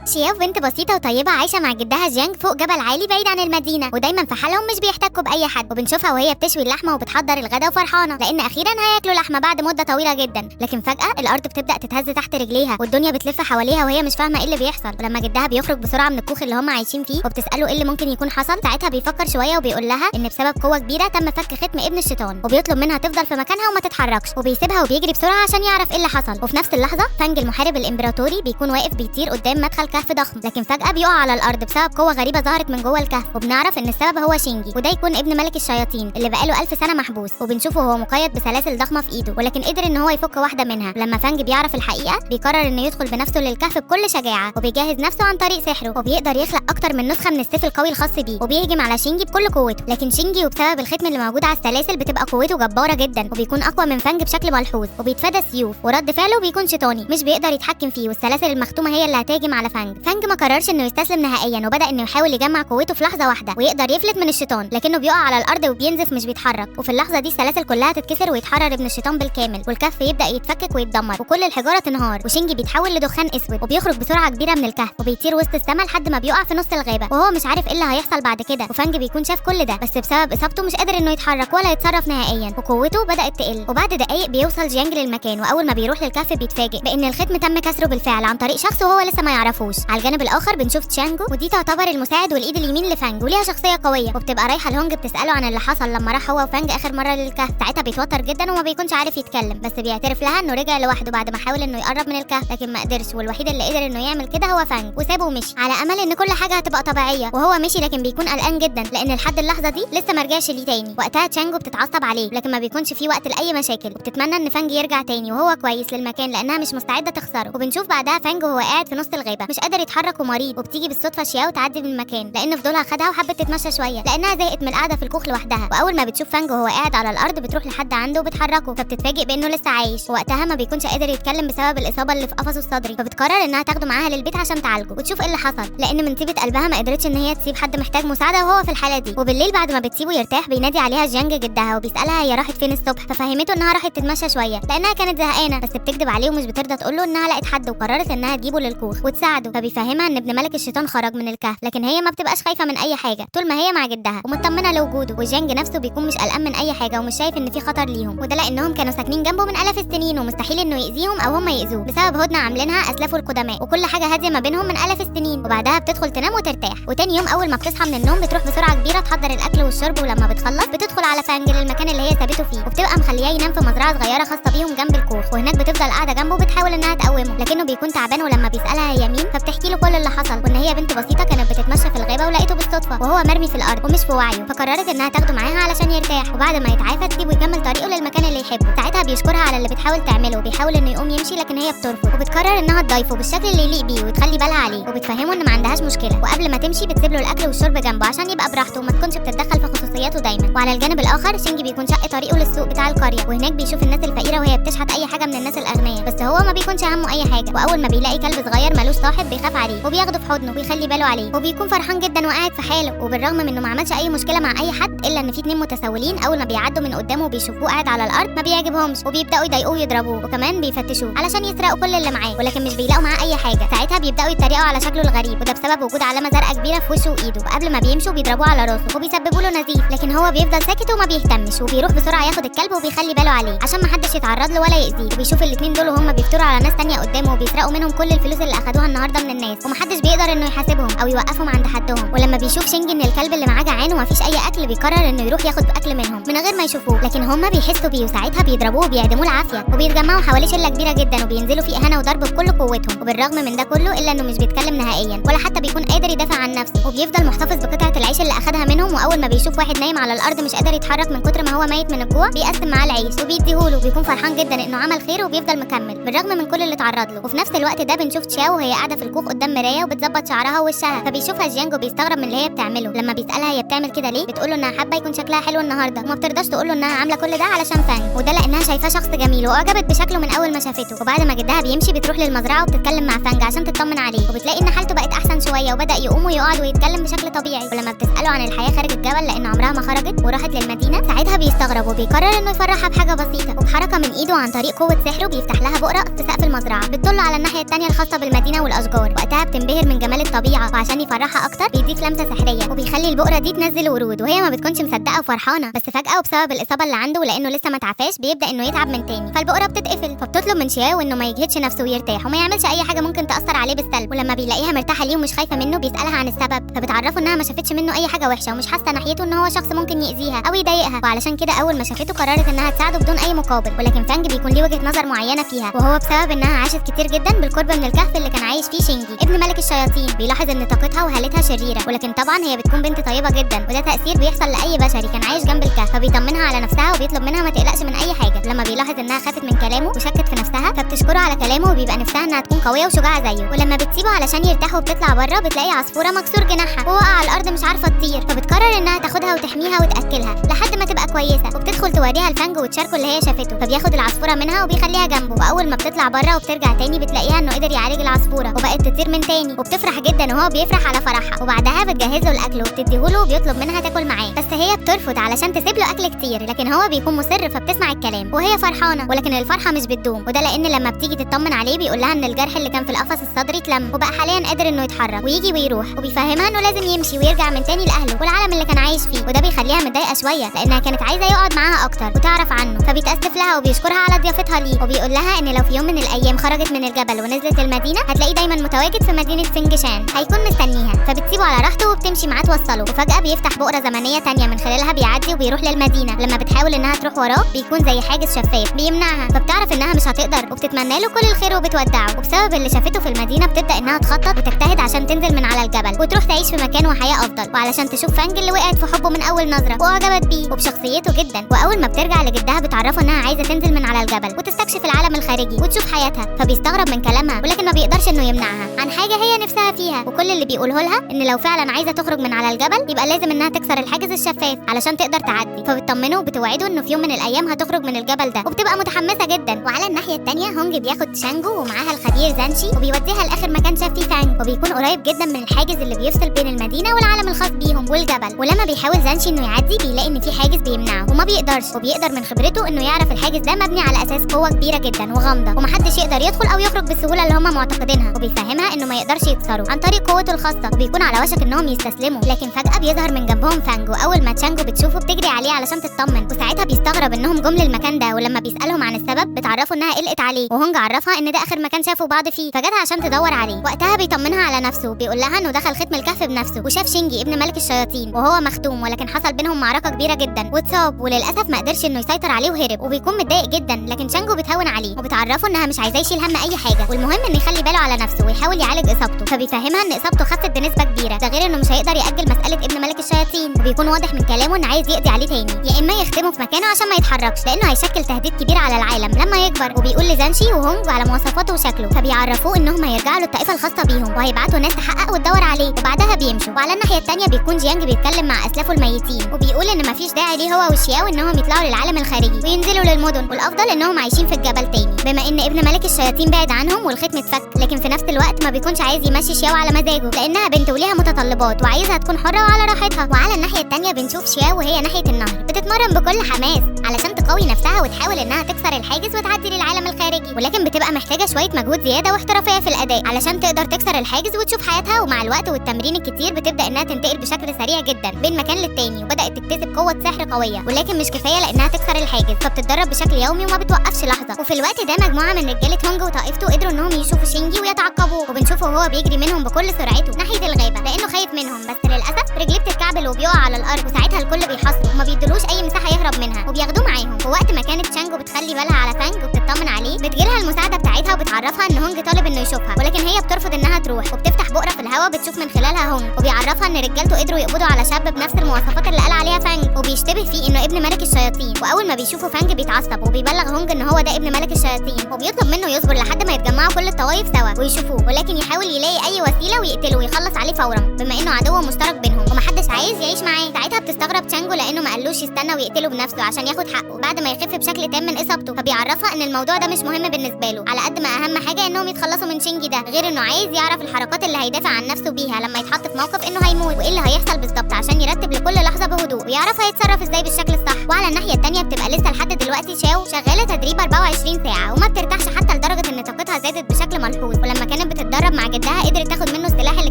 شياو بنت بسيطة وطيبة عايشة مع جدها جيانج فوق جبل عالي بعيد عن المدينة، ودايما في حالهم مش بيحتكوا بأي حد. وبنشوفها وهي بتشوي اللحمة وبتحضر الغدا وفرحانة لأن أخيرا هياكلوا لحمة بعد مدة طويلة جدا. لكن فجأة الأرض بتبدأ تتهز تحت رجليها والدنيا بتلف حواليها وهي مش فاهمة إيه اللي بيحصل. ولما جدها بيخرج بسرعة من الكوخ اللي هم عايشين فيه وبتسأله إيه اللي ممكن يكون حصل، ساعتها بيفكر شوية وبيقول لها إن بسبب قوة كبيرة تم فك ختم ابن الشيطان، وبيطلب منها تفضل في مكانها وما تتحركش، وبيسيبها وبيجري بسرعة عشان يعرف إيه اللي حصل. وفي نفس اللحظة فانج المحارب الإمبراطوري بيكون واقف بيطير قدام مدخل كهف ضخم، لكن فجأة بيقع على الأرض بسبب قوة غريبة ظهرت من جوه الكهف، وبنعرف إن السبب هو شينجي، وده يكون ابن ملك الشياطين اللي بقاله 1000 سنة محبوس. وبنشوفه وهو مقيد بسلاسل ضخمة في إيده، ولكن قدر إن هو يفك واحدة منها. لما فانج بيعرف الحقيقة بيقرر إنه يدخل بنفسه للكهف بكل شجاعة، وبيجهز نفسه عن طريق سحره، وبيقدر يخلق أكتر من نسخة من السيف القوي الخاص بيه، وبيهجم على شينجي بكل قوته. لكن شينجي وبسبب الختم اللي موجود على السلاسل بتبقى قوته جبارة جدا، وبيكون أقوى من فانج بشكل ملحوظ، وبيتفادى السيوف، ورد فعله بيكون شيطاني مش بيقدر يتحكم فيه، والسلاسل المختومة هي اللي هتهجم على فانج. فانج ما قررش إنه يستسلم نهائيا، وبدأ إنه يحاول يجمع قوته في لحظة واحدة ويقدر يفلت من الشيطان، لكنه بيقع على الأرض وبينزف مش بيتحرك. وفي اللحظة دي السلاسل كلها تتكسر ويتحرر ابن الشيطان بالكامل، والكهف يبدأ يتفكك ويتدمر وكل الحجارة تنهار، وشينجي بيتحول لدخان اسود وبيخرج بسرعة كبيرة من الكهف وبيطير وسط السماء لحد ما بيقع في نص الغابة، وهو مش عارف ايه اللي هيحصل بعد كده. وفانج بيكون شاف كل ده، بس بسبب اصابته مش قادر انه يتحرك ولا يتصرف نهائيا، وقوته بدأت تقل. وبعد دقايق بيوصل جيانج للمكان، واول ما بيروح للكهف بيتفاجئ بان الختم تم كسره بالفعل عن طريق شخص وهو لسه ما يعرفوش. على الجانب الاخر بنشوف تشانجو، ودي تعتبر المساعد والايد اليمين لفانج، وليها شخصية قوية، وبتبقى رايحة لهونج بتسأله عن اللي حصل لما راح هو وفانج اخر مرة للكهف. ساعتها بيتوتر جدا وما بيكونش عارف يتكلم، بس بيعترف لها انه رجع لوحده بعد ما حاول انه يقرب من الكهف لكن ما قدرش، والوحيد اللي قدر انه يعمل كده هو فانج، وسابه ومشي على امل ان كل حاجة هتبقى طبيعية. وهو مشي لكن بيكون قلقان جدا لان لحد اللحظة دي لسه ما رجعش ليه تاني. وقتها تشانجو بتتعصب عليه لكن ما بيكونش في وقت لاي مشاكل، وبتتمنى ان فانج يرجع تاني وهو كويس للمكان لانها مش مستعدة تخسره. وبنشوف بعدها فانج وهو قاعد في نص الغابة مش قادر يتحرك ومريض، وبتيجي بالصدفة شياو تعدي من المكان لان فضولها خدها وحبت تتمشى شوية لانها زهقت من القعدة في الكوخ لوحدها. واول ما بتشوف فانج وهو قاعد على الارض بتروح لحد عنده وبتحركه، فبتتفاجئ بانه لسه عايش، ووقتها ما بيكونش قادر يتكلم بسبب الاصابة اللي في قفصه الصدري، فبتقرر انها تاخده معاها للبيت عشان تعالجه وتشوف ايه اللي حصل، لان من طيبة قلبها ما قدرتش ان هي تسيب حد محتاج مساعدة وهو في الحالة دي. وبالليل بعد ما بتسيبه يرتاح بينادي عليها جيانج جدها وبيسألها هي راحت فين الصبح، ففهمته انها راحت تتمشى شوية لانها كانت زهقانة، بس بتكذب عليه ومش بترضى تقول له انها لقت حد، وقررت انها تجيبه للكوخ وتساعده. فبيفهمها ان ابن ملك الشيطان خرج من الكهف، لكن هي ما بتبقاش خايفة من اي حاجة طول ما هي مع جدها ومطمنة لوجوده. وجيانج نفسه بيكون مش قلقان من اي حاجة ومش شايف ان في خطر ليهم، وده لانهم كانوا ساكنين جنبه من آلاف السنين ومستحيل انه يأذيهم او هم يأذوه بسبب هدنة عاملينها اسلافه القدماء، وكل حاجة هادية ما بينهم من آلاف السنين. وبعدها بتدخل تنام وترتاح. وتاني يوم اول ما بتصحى من النوم بتروح بسرعة كبيرة تحضر الاكل والشرب، ولما بتخلص بتدخل على فانج للمكان اللي هي سابته فيه، وبتبقى مخلياه ينام في مزرعة صغيرة خاصة بيهم جنب الكوخ، وهناك بتفضل قاعدة جنبه بتحاول انها تقومه لكنه بيكون تعبان. ولما بيسألها هي مين فبتحكي له كل اللي حصل، وان هي بنت بسيطة كانت بتتمشى في الغابة ولقيته بالصدفة وهو مرمي في الارض ومش في وعيه، فقررت انها تاخده معاها علشان يرتاح، وبعد ما يتعافى تسيبه يكمل طريقه للمكان اللي يحبه. ساعتها بيشكرها على اللي بتحاول تعمله وبيحاول انه يقوم يمشي لكن هي بترفض، وبتقرر انها تضايفه بالشكل اللي يليق بيه وتخلي بالها عليه، وبتفهمه ان ما عندهاش مشكلة. وقبل ما تمشي بتسيب له الاكل والشرب جنبه عشان يبقى براحته وما تكونش بتتدخل في خصوصياته دايما. وعلى الجانب الاخر شينجي بيكون شق طريقه للسوق بتاع القرية، وهناك بيشوف الناس الفقيرة وهي بتشحت اي حاجة من الناس الاغنياء، بس هو ما بيكونش همه اي حاجة. واول ما بيلاقي كلب صغير ملوش صاحب بيخاف عليه وبياخده في حضنه وبيخلي باله عليه، وبيكون فرحان جدا وقاعد في حاله، وبالرغم من انه ما عملش اي مشكلة مع اي حد الا ان في 2 متسولين اول ما بيعدوا من قدامه وبيشوفوه قاعد على الارض ما بيعجبهمش وبيبداوا يضايقوه ويضربوه، وكمان بيفتشوه علشان يسرقوا كل اللي معاه، ولكن مش بيلاقوا معاه اي حاجة. ساعتها بيبداوا يتريقوا على شكله الغريب، وده بسبب وجود علامة زرقاء كبيرة في وشه وايده، وقبل ما بيمشوا بيضربوه على راسه وبيسببوا له نزيف، لكن هو بيفضل ساكت وما بيهتمش، وبيروح بسرعة ياخد الكلب وبيخلي باله عليه عشان ما حدش يتعرض له ولا يأذيه. وبيشوف الاتنين دول وهم بيفتروا على ناس تانية قدامه وبيسرقوا منهم كل الفلوس اللي اخدوها النهارده من الناس، ومحدش بيقدر انه يحاسبهم او يوقفهم عند حدهم. ولما بيشوف شينجي ان الكلب اللي معاه جعان ومفيش اي اكل بيقرر انه يروح ياخد اكل منهم من غير ما يشوفوه، لكن هم بيحسوا بيه وساعتها بيضربوه وبيعدموه العافيه، وبيتجمعوا حواليه شله كبيره جدا وبينزلوا فيه اهانه وضرب بكل قوتهم. وبالرغم من ده كله الا انه مش بيتكلم نهائيا ولا حتى بيكون قادر يدافع عن نفسه، وبيفضل محتفظ بقطعه العيش اللي اخدها منهم. واول ما بيشوف واحد نايم على الارض مش قادر يتحرك من كتر ما هو ميت من الجوع بيقسم معاه العيش وبيديهوله، وبيكون فرحان جدا انه عمل خير وبيفضل مكمل بالرغم من كل اللي اتعرض له. وفي نفس الوقت ده بنشوف تشاو وهي قاعده في الكوخ قدام مرايه وبتظبط شعرها ووشها، فبيشوفها جيانجو بيستغرب من اللي هي بتعمله. لما بيسالها هي بتعمل كده ليه بتقول له انها حابه يكون شكلها حلو النهارده، وما بترضاش تقول له انها عامله كل ده علشان فانج، وده لانها شايفاه شخص جميل واعجبت بشكله من اول ما شافته. وبعد ما جدها بيمشي بتروح للمزرعه وبتتكلم مع فانج عشان تطمن عليه، وبتلاقي ان حالته بقت احسن شويه وبدا يقوم ويقعد ويتكلم بشكل طبيعي. ولما بتساله عن الحياه خارج الجبل لان عمرها ما خرجت وراحت للمدينه ساعتها بيستغرب وبيقرر انه يفرحها بحاجه بسيطه، وبحركه من ايده عن طريق قوه سحره بيفتح لها بؤره في سقف المزرعه بتطل على الناحيه الثانيه الخاصه بالمدينه والاشجار. الاشجار. وقتها بتنبهر من جمال الطبيعه، وعشان يفرحها اكتر بيضيف لمسه سحريه وبيخلي البقره دي تنزل ورود وهي ما بتكونش مصدقه وفرحانه. بس فجاه وبسبب الاصابه اللي عنده ولانه لسه ما تعافاش بيبدا انه يتعب من تاني، فالبقره بتتقفل. فبتطلب من شياو انه ما يجهدش نفسه ويرتاح وما يعملش اي حاجه ممكن تاثر عليه بالسلب. ولما بيلاقيها مرتاحه ليه ومش خايفه منه بيسالها عن السبب، فبتعرفه انها ما شافتش منه اي حاجه وحشه ومش حاسه ناحيته ان هو شخص ممكن يأذيها او يضايقها. وعلشان كده اول ما شافته قررت انها تساعده بدون اي مقابل. ولكن فانج بيكون ليه وجهه نظر معينه فيها، وهو بسبب انها عاشت كتير جدا بالقرب من الكهف اللي كان عايش فيه شينجي ابن ملك الشياطين. بيلاحظ ان طاقتها وهالتها شريره، ولكن طبعا هي بتكون بنت طيبه جدا، وده تأثير بيحصل لاي بشري كان عايش جنب الكهف. فبيطمنها على نفسها وبيطلب منها ما تقلقش من اي حاجه. لما بيلاحظ انها خافت من كلامه وشكت في نفسها فبتشكره على كلامه وبيبقى نفسها انها تكون قويه وشجاعه زيه. ولما بتسيبه علشان يرتاح وبتطلع بره بتلاقي عصفوره مكسور جناحها وواقعه على الارض مش عارفه تطير، فبتقرر انها تاخدها وتحميها وتاكلها لحد ما تبقى كويسه. وبتدخل توريها لفانج وتشاركه اللي هي شافته، فبياخد العصفوره منها وبيخليها جنبه. واول ما بتطلع بره وبترجع تاني بتلاقيها انه قدر يعالج العصفوره وبقت تطير من تاني، وبتفرح جدا وهو بيفرح على فرحها. وبعدها بتجهز له الاكل وبتديهوله وبيطلب منها تاكل معاه، بس هي بترفض علشان تسيب له اكل كتير، لكن هو بيكون مصر فبتسمع الكلام وهي فرحانه. ولكن الفرحه مش بتدوم، وده لان لما بتيجي تطمن عليه بيقول لها ان الجرح اللي كان في القفص الصدري اتلم وبقى حاليا قادر انه يتحرك ويجي ويروح، وبيفهمها انه لازم يمشي ويرجع من تاني لاهله والعالم اللي كان عايش فيه. وده بيخليها متضايقه شويه لانها كانت عايزه يقعد معاها اكتر وتعرف عنه، فبيتاسف لها وبيشكرها على ضيافتها ليه. وبيقول لها ان لو في يوم من الايام خرجت من الجبل ونزلت المدينه هتلاقيه دايما متواجد في مدينه فينجشان، هيكون مستنيها. فبتسيبه على راحته وبتمشي معاه توصله. وفجاه بيفتح بؤره زمنيه تانية من خلالها بيعدي وبيروح للمدينه. لما بتحاول انها تروح وراه بيكون زي حاجز شفاف بيمنعها، فبتعرف انها مش هتقدر وبتتمنى له كل الخير وبتودعه. وبسبب اللي شافته في المدينه بتبدا انها تخطط وتجتهد عشان تنزل من على الجبل وتروح تعيش في مكان وحياه افضل، وعلشان تشوف فانج اللي وقعت في حبه من اول نظره واعجبت بيه وبشخصيته جدا. واول ما بترجع لجدها بتعرفه انها عايزه تنزل من على الجبل وتستكشف العالم الخارجي وتشوف حياتها، فبيستغرب من كلامها ولكن ما بيقدرش انه يمنعها عن حاجه هي نفسها فيها. وكل اللي بيقوله لها ان لو فعلا عايزه تخرج من على الجبل يبقى لازم انها تكسر الحاجز الشفاف علشان تقدر تعدي. فبتطمنه وبتوعده انه في يوم من الايام هتخرج من الجبل ده، وبتبقى متحمسه جدا. وعلى الناحيه الثانيه هونج بياخد شانجو ومعاها الخبير زانشي وبيوديها لاخر مكان شاف فيه فانج، وبيكون قريب جدا من الحاجز اللي بيفصل بين المدينه والعالم الخاص بيهم والجبل. ولما بيحاول زانشي انه يعدي بيلاقي ان في حاجز بيمنعه وما بيقدرش، وبيقدر من خبرته انه يعرف الحاجز ده مبني على اساس قوه كبيره جدا وغامضه ومحدش يقدر يدخل او يخرج بالسهوله اللي هم معتقدينها. وبيفهمها انه ما يقدرش يكسره عن طريق قوته الخاصه، وبيكون على وشك انهم يستسلموا. لكن فجاه بيظهر من جنبهم فانج، واول ما تشانجو بتشوفه بتجري عليه علشان تطمن. وساعتها بيستغرب انهم جم للمكان ده، ولما بيسالهم عن السبب بتعرفوا انها قلقت عليه، وهونج عرفها ان ده اخر مكان شافوا بعض فيه فجت عشان تدور عليه. وقتها بيطمنها على نفسه وبيقول لها انه دخل ختم الكهف بنفسه وشاف شينجي ابن ملك الشياطين وهو مختوم، ولكن حصل بينهم معركه كبيره جدا واتصاب وللاسف ما قدرش انه يسيطر عليه وهرب. وبيكون متضايق جدا لكن شانجو بتهون عليه وبتعرفه انها مش عايزاه يشيل هم اي حاجه، والمهم انه يخلي باله على نفسه ويحاول يعالج اصابته. فبيفهمها ان اصابته خفت بنسبه كبيره، ده غير انه مش هيقدر ياجل مساله ابن ملك الشياطين. وبيكون واضح من كلامه ان عايز يقضي عليه تاني، يا اما يختمه في مكانه عشان ما يتحركش لانه هيشكل تهديد كبير على العالم لما يكبر. وبيقول لزانشي وهونج على مواصفاته وشكله، فبيعرفوه انهم هيرجعوا له الطائفه الخاصه بيهم وهيبعتوا ناس تحقق وتدور عليه، وبعدها بيمشوا. وعلى الناحيه الثانيه بيكون جيانج بيتكلم مع اسلافه الميتين وبيقول ان مفيش داعي ليه هو وشياو انهم يطلعوا للعالم الخارجي وينزلوا للمدن، والافضل انهم عايشين في الجبل تاني بما ان ابن ملك الشياطين بعد عنهم والختم اتفك. لكن في نفس الوقت ما بيكونش عايز يمشي شياو على مزاجه لانها بنت وليها متطلبات وعايزها تكون حره وعلى راحتها. وعلى الناحيه الثانيه بنشوف شياو وهي ناحيه النهر بتتمرن بكل حماس علشان تقوي نفسها وتحاول انها تكسر الحاجز وتعدي للعالم الخارجي، ولكن بتبقى محتاجه شويه مجهود زياده واحترافيه في الاداء علشان تقدر تكسر الحاجز وتشوف حياتها. ومع الوقت والتمرين الكتير بتبدا انها تنتقل بشكل سريع جدا بين مكان للتاني، وبدات تكتسب قوه سحر قويه ولكن مش كفايه لانها تكسر الحاجز، فبتتدرب بشكل يومي وما بتوقفش لحظه. وفي الوقت ده مجموعه من رجاله هونج وطائفته قدروا انهم يشوفوا شينجي ويتعقبوه، وبنشوفه وهو بيجري منهم بكل سرعته ناحيه الغابه لانه خايف منهم، بس للاسف رجليه بتتكعبل وبيقع على الارض، وساعتها الكل بيحاصره وما بيدلوش اي مساحه يهرب منها وبياخدوه معاهم. ووقت ما كانت شانجو بتخلي بالها على فانج وبتطمن عليه بتجيلها المساعده بتاعتها وبتعرفها ان هونج طالب انه يشوفها، ولكن هي بترفض انها تروح وبتفتح بؤره في الهواء بتشوف من خلالها هونج، وبيعرفها ان رجالته قدروا يقبضوا على شاب بنفس المواصفات اللي قال عليها فانج وبيشتبه فيه انه ابن ملك الشياطين. واول ما بيشوفوا فانج بيتعصب وبيبلغ هونج ان هو ده ابن ملك الشياطين، وبيطلب منه يصبر لحد ما يتجمعوا كل الطوائف سوا ويشوفوه، ولكن يحاول يلاقي اي وسيله ويقتله ويخلص عليه فورا بما انه عدو مشترك بينهم ومحدش عايز يعيش معاه. ساعتها بتستغرب شانجو لانه ما قالوش يستنى ويقتله بنفسه عشان ياخد حقه بعد ما يخف بشكل تام من اصابته، فبيعرفها ان الموضوع ده مش مهم بالنسبه له، على قد ما اهم حاجه انهم يتخلصوا من شينجي ده، غير انه عايز يعرف الحركات اللي هيدافع عن نفسه بيها لما يتحط في موقف انه هيموت، وايه اللي هيحصل بالظبط عشان يرتب لكل لحظه بهدوء ويعرف هيتصرف ازاي بالشكل الصح. وعلى الناحيه الثانيه بتبقى لسه لحد دلوقتي شاو شغاله تدريب 24 ساعه وما بترتاحش حتى لدرجه ان طاقتها زادت بشكل ملحوظ، ولما كانت بتتدرب مع جدها قدرت تاخد منه السلاح اللي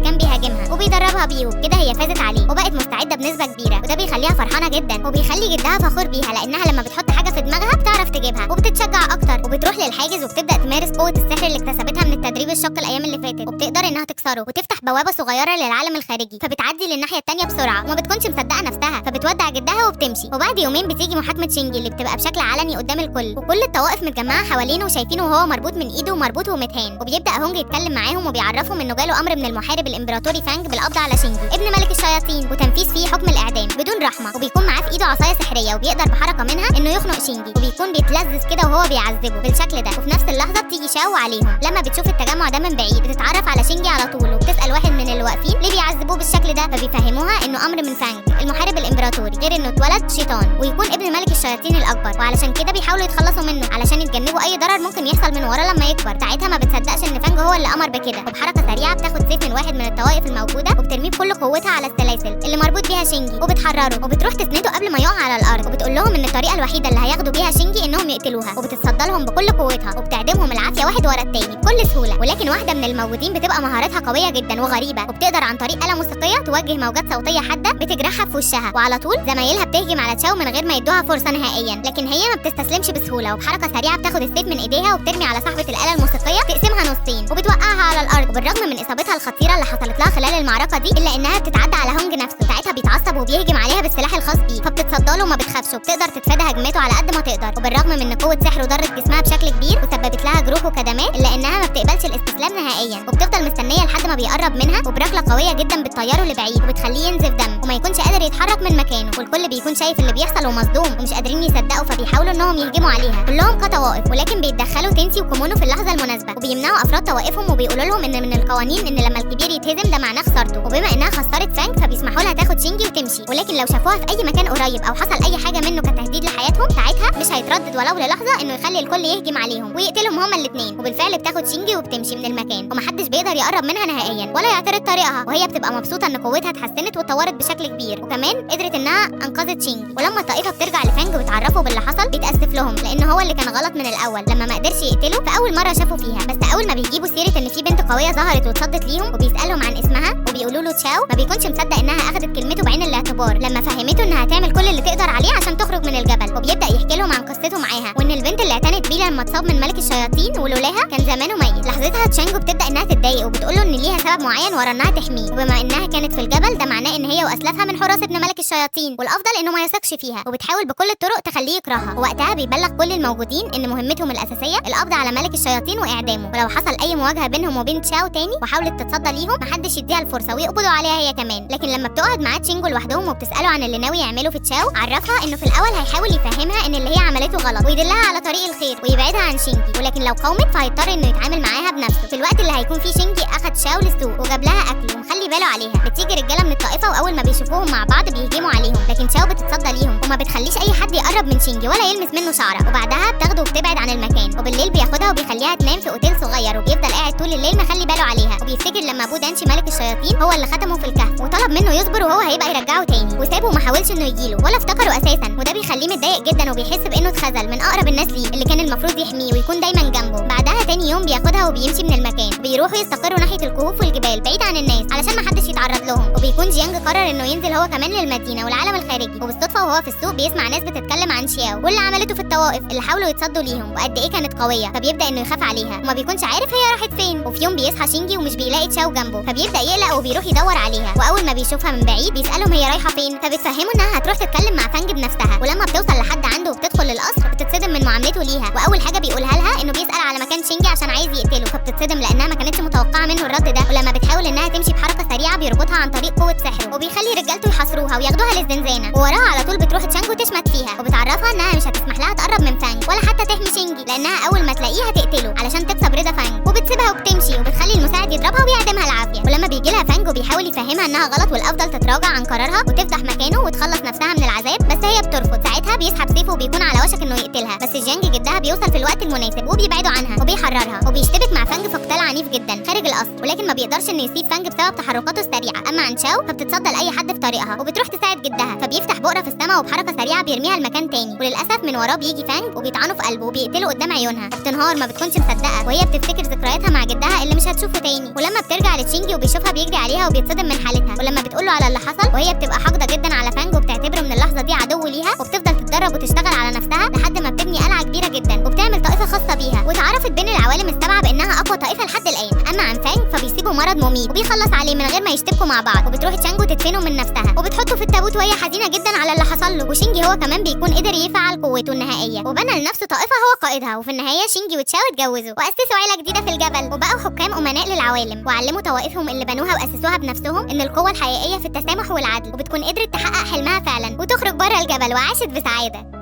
كان بيهاجمها وبيدربها بيه، وبكده هي فازت عليه وبقت مستعده بنسبه كبيره، وده بيخليها فرحانه جدا وبيخلي جدها فخور بيها، لانها لما بتحط حاجه في دماغها بتعرف تجيبها وبتتشجع اكتر، وبتروح للحاجز وبتبدا تمارس قوه السحر اللي اكتسبتها من التدريب الشاق الايام اللي فاتت، وبتقدر انها تكسره وتفتح بوابه صغيره للعالم الخارجي، فبتعدي للناحيه الثانيه بسرعه وما بتكونش مصدقه نفسها، فبتودع جدها وبتمشي. وبعد يومين بتيجي محاكمه شينجي اللي بتبقى بشكل علني قدام الكل، وكل الطوائف متجمعه حوالينه وشايفينه وهو مربوط من ايده ومربوط ومتهان، وبيبدا هونج يتكلم معاهم وبيعرفهم انه جاله امر من المحارب الامبراطوري فانج بالقبض على شينجي ابن ملك الشياطين وتنفيذ فيه حكم الاعدام بدون رحمه، وبيكون معاه في ايده عصايه سحريه وبيقدر بحركه منها انه يخنق شينجي، وبيكون بيتلذذ كده وهو بيعذبه بالشكل ده. وفي نفس اللحظه بتيجي شاو عليهم لما بتشوف التجمع ده من بعيد، بتتعرف على شينجي على طول وبتسال واحد من اللي واقفين ليه بيعذبوه بالشكل ده، فبيفهموها انه امر من فانج المحارب الامبراطوري، غير انه اتولد شيطان ويكون ابن ملك الشياطين الاكبر، وعلشان كده بيحاولوا يتخلصوا منه علشان يتجنبوا اي ضرر ممكن يحصل من وراه لما يكبر. ساعتها ما بتصدقش ان فانج هو اللي امر بكده، وبحركه سريعه بتاخد سيف من واحد من الطوائف الموجوده وبترميه بكل قوتها على السلاسل اللي مربوط بيها شينجي وبتحرره، وبتروح تسنده قبل ما يقع على الارض، وبتقول لهم ان الطريقه الوحيده اللي هياخدوا بيها شينجي انهم يقتلوها، وبتتصدى لهم بكل قوتها وبتعدمهم العافيه واحد ورا التاني بكل سهوله. ولكن واحده من الموجودين بتبقى مهارتها قويه جدا وغريبه، وبتقدر عن طريق آلة موسيقيه توجه موجات صوتيه حاده بتجرحها في وشها، وعلى طول زمايلها بتهجم على تشاو من غير ما يدوها فرصه نهائيا، لكن هي ما بتستسلمش بسهوله، وبحركه سريعه بتاخد السيف من ايديها وبترمي على صاحبه الآلة الموسيقيه تقسمها نصين وبتوقعها على الارض. وبالرغم من اصابتها الخطيره اللي حصلت لها خلال المعركه دي الا انها بتتعدى على هونج نفسه، ساعتها بيتعصب وبيهجم عليها بالسلاح الخاص بيه، فبتتصدى له وما بتخافش وبتقدر تتفادى هجماته على قد ما تقدر. وبالرغم من ان قوه سحره ضرت جسمها بشكل كبير وسببت لها جروح وكدمات الا انها ما بتقبلش الاستسلام نهائيا، وبتفضل مستنيه لحد ما بيقرب منها وبركله قويه جدا بتطيره لبعيد وبتخليه ينزف دم وما يكونش قادر يتحرك من مكانه، والكل بيكون شايف اللي بيحصل ومصدوم ومش قادرين يصدقوا، فبيحاولوا انهم يهجموا عليها كلهم كطوائف، ولكن بيتدخلوا تنسي وكومونو في اللحظه المناسبه وبيمنعوا افراد طوائفهم وبيقولوا لهم ان من القوانين ان لما الكبير يتهزم ده معناه خسارته، وبما انها خسرت فانج فبيسمحوا لها تاخد شينجي وتمشي، ولكن لو شافوها في اي مكان قريب او حصل اي حاجه منه كتهديد لحياتهم ساعتها مش هيتردد ولو للحظه انه يخلي الكل يهجم عليهم ويقتلهم هما الاثنين. وبالفعل بتاخد شينجي وبتمشي من المكان ومحدش بيقدر يقرب منها نهائيا ولا يعترض طريقها، وهي بتبقى مبسوطه ان قوتها اتحسنت واتطورت بشكل كبير، وكمان قدرت انها انقذت شينجي. ولما الطائفه بترجع لفانج وتعرفه باللي حصل بيتاسف لهم لان هو اللي كان غلط من الاول لما ما قدرش يقتله في اول مره شافوا فيها، بس اول ما بيجيبوا سيره ان في بنت قويه ظهرت واتصدت ليهم وبيسالهم عن اسمها وبيقولوا له تشاو، ما بيكونش مصدق انها اخذت كلمته بعين الاعتبار لما فهمته انها هتعمل كل اللي تقدر عليه عشان تخرج من الجبل، وبيبدا يحكي لهم عن قصته معاها وان البنت اللي اعتنت بيه لما اتصاب من ملك الشياطين ولولاها كان زمانه ميت. لحظتها تشانجو بتبدا انها تتضايق وبتقول له ان ليها سبب معين ورا انها تحميه، وبما انها كانت في الجبل ده معناه ان هي واسلافها من حراس ابن ملك الشياطين والافضل انه ما يثقش فيها، وبتحاول بكل الطرق تخليه يكرهها. ووقتها بيبلغ كل الموجودين ان مهمتهم الاساسيه القبض على ملك الشياطين واعدامه، ولو حصل اي مواجهه بينهم وبين تشاو تاني وحاولت تتصدى ليهم محدش يديها الفرصه ويقبضوا عليها هي كمان. لكن لما بتقعد معاه تشينجو لوحدهم وبتساله عن اللي ناوي يعمله في تشاو عرفها انه في الاول هيحاول يفهمها ان اللي هي عملته غلط ويدلها على طريق الخير ويبعدها عن شينجي، ولكن لو قاومت فهيضطر انه يتعامل معاها بنفسه. في الوقت اللي هيكون فيه شينجي اخد شاو للسوق وجاب لها اكل ومخلي باله عليها، بتيجي رجاله من الطائفه واول ما بيشوفوهم مع بعض بيهجموا عليهم، لكن شاو بتتصدى ليهم وما بتخليش اي حد يقرب من شينجي ولا يلمس منه شعره، وبعدها بتاخده وبتبعد عن المكان، وبالليل بياخدها وبيخليها تنام في اوتيل صغير وبيفضل قاعد طول الليل مخلي باله عليها، وبيفتكر لما ابو دانشي ملك الشياطين هو اللي ختمه في الكهف وطلب منه يصبر وهو هيبقى يرجعه تاني، وسابه وما حاولش انه يجيله ولا افتكره اساسا، وده بيخليه متضايق جدا وبيحس بانه اتخذل من اقرب الناس ليه اللي كان المفروض يحميه ويكون دايما جنبه. بعدها تاني يوم بياخدها وبيمشي من المكان، بيروحوا يستقروا ناحيه الكهوف والجبال بعيد عن الناس علشان ما حدش يتعرض لهم، وبيكون جيانج قرر انه ينزل هو كمان للمدينه والعالم الخارجي، وبالصدفه وهو في السوق بيسمع ناس بتتكلم عن شياو واللي عملته في الطوائف اللي حاولوا يتصدوا ليهم وقد ايه كانت قويه، فبيبدا انه يخاف عليها وما بيكونش عارف هي راحت فين. وفي يوم بيصحى شينجي ومش بيلاقي تشاو جنبه، فبيبدا يقلق وبيروح يدور عليها، واول ما بيشوفها من بعيد بيسالهم هي رايحه فين، فبتفهمه انها هتروح تتكلم مع فانج بنفسها، ولما بتوصل لحد عنده وبتدخل للقصر بتتصدم من معاملته ليها، واول حاجه بيقولها لها انه بيسال على مكان شينجي عشان عايز يقتله، فبتتصدم لانها ما كانتش متوقعه منه الرد ده، ولما بتحاول انها تمشي بحركه سريعه بيربطها عن طريق قوه سحره وبيخلي رجالته يحاصروها وياخدوها للزنزانه، ووراها على طول بتروح تشانجو تشمت فيها وبتعرفها انها مش هتسمح لها تقرب من فانج ولا حتى تحمي شينجي لانها اول ما تلاقيه هتقتله علشان تكسب رضا فانج، وبتسيبها وبتمشي وبتخلي المساعد يضربها ويعدمها العافيه. ولما بيجي لها فانج وبيحاول يفهمها انها غلط والافضل تتراجع عن قرارها وتفتح مكانه وتخلص نفسها من العذاب، بس هي بترفض. ساعتها بيسحب سيفه وبيكون على وشك انه يقتلها، بس جيانج جدها بيوصل في الوقت المناسب وبيبعده عنها وبيحررها، وبيشتبك مع فانج في قتال عنيف جدا خارج القصر، ولكن ما بيقدرش انه يسيب فانج بسبب تحركاته السريعه. اما عن شاو فبتتصدى لاي حد في طريقها وبتروح تساعد جدها، فبيفتح بؤره في السماء وبحركه سريعه بيرميها لمكان تاني، وللاسف من وراه بيجي فانج وبيطعنه في قلبه وبيقتله قدام عيونها، وبتنهار ما بتكونش مصدقه وهي بتفتكر ذكرياتها مع جدها اللي مش هتشوفه تاني. ولما بترجع لتشينجي وبيشوفها بيجري عليها وبيتصدم من حالتها، ولما بتقوله على اللي حصل وهي بتبقى حاقده جدا على فانج وبتعتبره من اللحظه دي عدو ليها، وبتفضل تتدرب وتشتغل على نفسها لحد ما بتبني قلعه كبيره جدا وبتعمل طائفه خاصه بيها، واتعرفت بين العوالم السبعه بانها اقوى طائفه لحد الان. اما عن فانج فبيصيبه مرض مميت وبيخلص عليه من غير ما يشتبكوا مع بعض، وبتروح تشانج وتدفنه من نفسها وبتحطه في التابوت وهي حزينه جدا على اللي حصل له. وشينجي هو كمان بيكون قدر يفعل قوته النهائيه وبنى لنفسه طائفه هو قائدها، وفي النهايه شينجي وتشاو اتجوزوا واسسوا عيله جديده في الجبل وبقوا حكام امناء للعوالم، وعلموا طوائفهم اللي بنوها واسسوها بنفسهم ان القوه الحقيقيه في التسامح والعدل، وبتكون قدرت تحقق حلمها فعلا وتخرج بره الجبل وعاشت بسعاده.